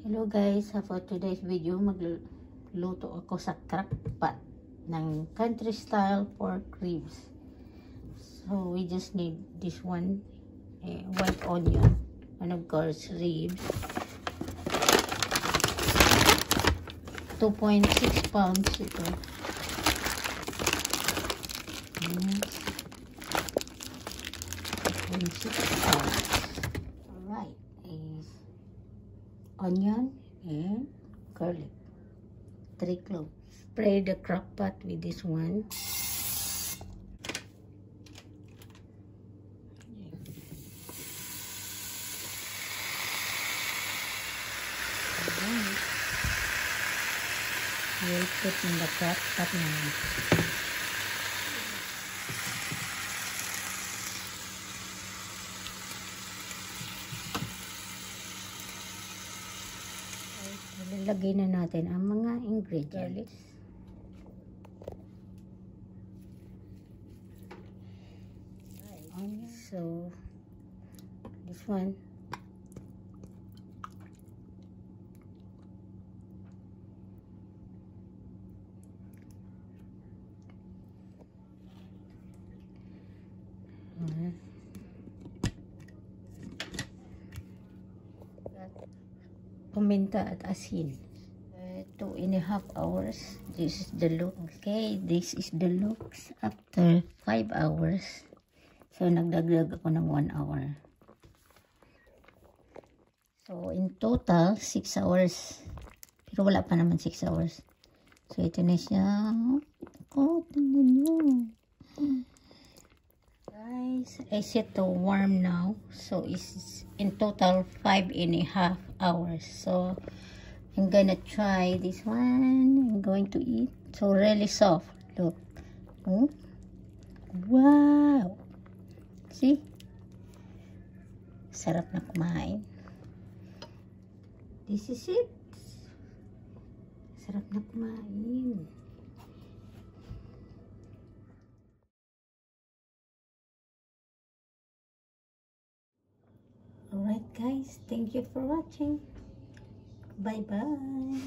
Hello guys, for today's video magluto ako sa crock-pot ng country style pork ribs. So we just need this one, white onion, and of course ribs, 2.6 pounds ito. 2.6 pounds. Alright, is onion and garlic, 3 cloves. Spray the crock pot with this one. We'll put in the crock pot now. Lalagay na natin ang mga ingredients. So, this one. Paminta at asin. 2.5 hours. This is the look. Okay, this is the looks after 5 hours. So, nagdagdag ako ng 1 hour. So, in total, 6 hours. Pero wala pa naman 6 hours. So, ito na siya. Oh, tingnan nyo. Guys, I set to warm now. So, it's in total 5.5 hours. So, I'm gonna try this one. I'm going to eat. So, really soft. Look. Oh. Wow! See? Sarap na kumain. This is it. Sarap na kumain. Alright guys, thank you for watching. Bye bye.